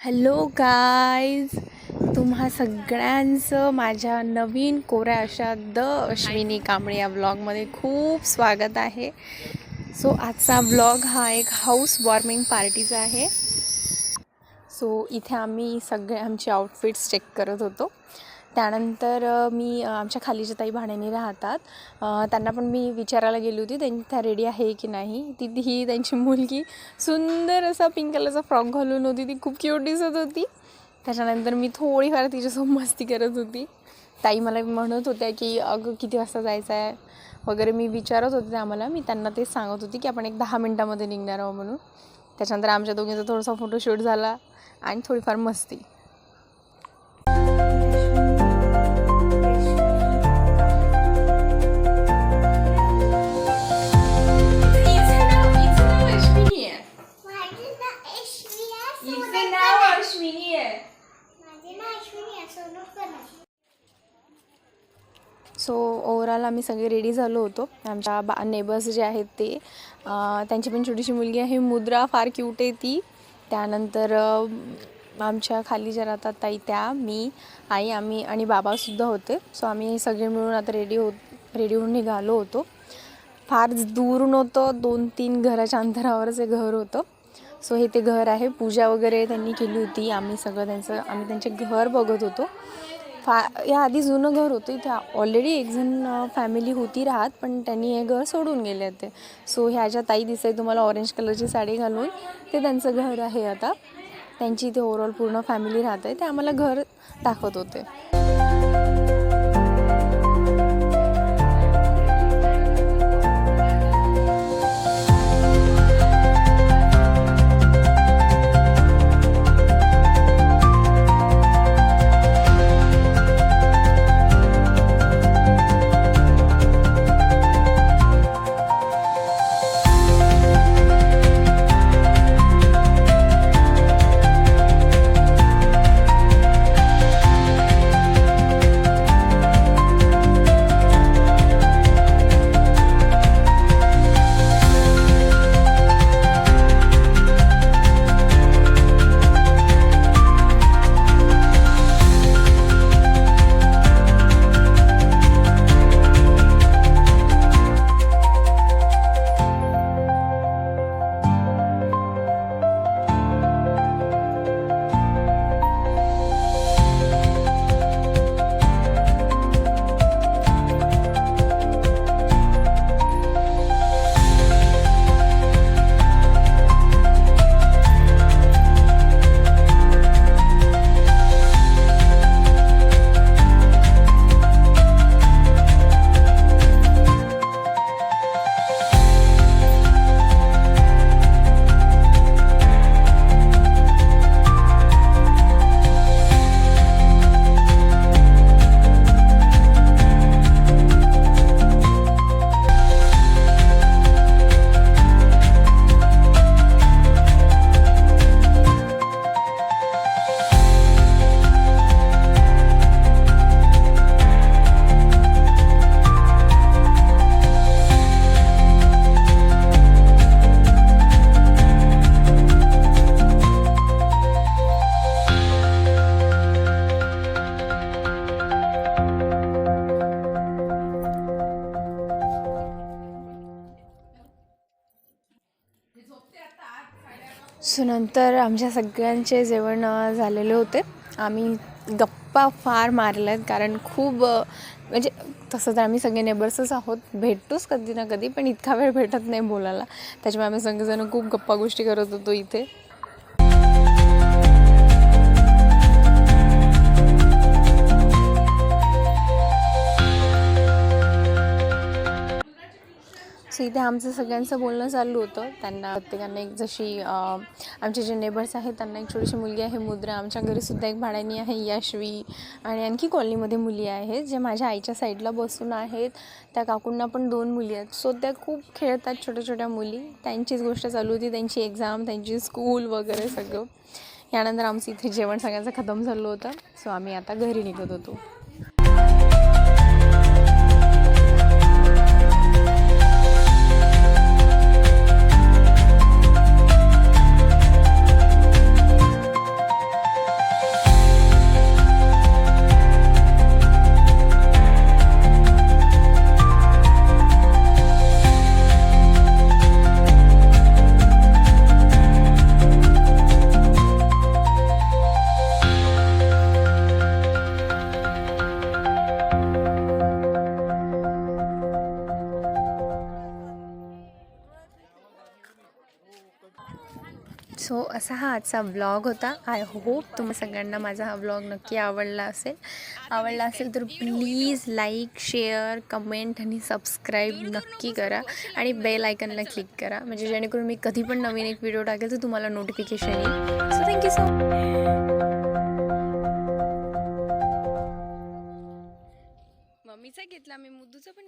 Hello guys, तुम्हा सगळ्यांचं माझ्या नवीन कोऱ्या अशा द अश्विनी कांबळे या ब्लॉगमध्ये खूप स्वागत आहे. सो आजचा ब्लॉग हा एक हाऊस वॉर्मिंग पार्टीचा आहे. सो इथे आम्ही सगळे आमचे आउटफिट्स चेक करत होतो. त्यानंतर मी आमच्या खालीच्या ताई भाड्याने राहतात, त्यांना पण मी विचारायला गेली होती त्या रेडी आहे की नाही. ही त्यांची मुलगी सुंदर असा पिंक कलरचा फ्रॉक घालून होती, ती खूप क्यूट दिसत होती. त्याच्यानंतर मी थोडीफार तिच्यासोबत मस्ती करत होती. ताई मला म्हणत होत्या की अगं किती वाजता जायचं आहे वगैरे. मी विचारत होते आम्हाला, मी त्यांना तेच सांगत होती की आपण एक 10 मिनटामध्ये निघणार आहोत म्हणून. त्याच्यानंतर आमच्या दोघींचा थोडासा फोटोशूट झाला आणि थोडीफार मस्ती. सो ओव्हरऑल आम्ही सगळे रेडी झालो होतो. आमच्या नेबर्स जे आहेत ते, त्यांची पण छोटीशी मुलगी आहे मुद्रा, फार क्यूट आहे ती. त्यानंतर आमच्या खाली ज्या राहतात ताई त्या, मी, आई, आम्ही आणि बाबासुद्धा होते. सो आम्ही सगळे मिळून आता रेडी होऊन निघालो होतो. फार दूर नव्हतं, 2-3 घराच्या अंतरावरच हे घर होतं. सो हे ते घर आहे. पूजा वगैरे त्यांनी केली होती. आम्ही त्यांचे घर बघत होतो. या आधी जुनं घर होतं, इथे ऑलरेडी एकजण फॅमिली होती राहत, पण त्यांनी हे घर सोडून गेले होते. सो ह्या ज्या ताई दिसते तुम्हाला ऑरेंज कलरची साडी घालून, ते त्यांचं घर आहे. आता त्यांची इथे ओव्हरऑल पूर्ण फॅमिली राहत आहे. ते आम्हाला घर दाखवत होते. सो नंतर आमच्या सगळ्यांचे जेवण झालेले होते. आम्ही गप्पा फार मारल्यात, कारण खूप म्हणजे तसं तर आम्ही सगळे नेबर्सच आहोत, भेटतोच कधी ना कधी, पण इतका वेळ भेटत नाही बोलायला. त्याच्यामुळे आम्ही सगळेजण खूप गप्पा गोष्टी करत होतो इथे. सो इथे आमचं सगळ्यांचं बोलणं चालू होतं. त्यांना प्रत्येकांना एक जशी आमचे जे नेबर्स आहेत त्यांना एक छोटीशी मुलगी आहे मुद्रा, आमच्या घरीसुद्धा एक भाड्यानी आहे यशवी, आणि आणखी कॉलनीमध्ये मुली आहेत जे माझ्या आईच्या साईडला बसून आहेत. त्या काकूंना पण 2 मुली आहेत. सो त्या खूप खेळतात, छोट्या छोट्या मुली. त्यांचीच गोष्ट चालू होती, त्यांची एक्झाम, त्यांची स्कूल वगैरे सगळं. यानंतर आमचं इथे जेवण सगळ्यांचं खतम झालं होतं. सो आम्ही आता घरी निघत होतो. सो असा हा आजचा व्लॉग होता. आय होप तुम्हा सगळ्यांना माझा हा व्लॉग नक्की आवडला असेल तर प्लीज लाईक, शेअर, कमेंट आणि सबस्क्राईब नक्की करा आणि बेल आयकनला क्लिक करा, म्हणजे जेणेकरून मी कधी पण नवीन एक व्हिडिओ टाकेल तर तुम्हाला नोटिफिकेशन येईल. सो थँक्यू सो मम्मीचा घेतला मी, मुद्दूचा पण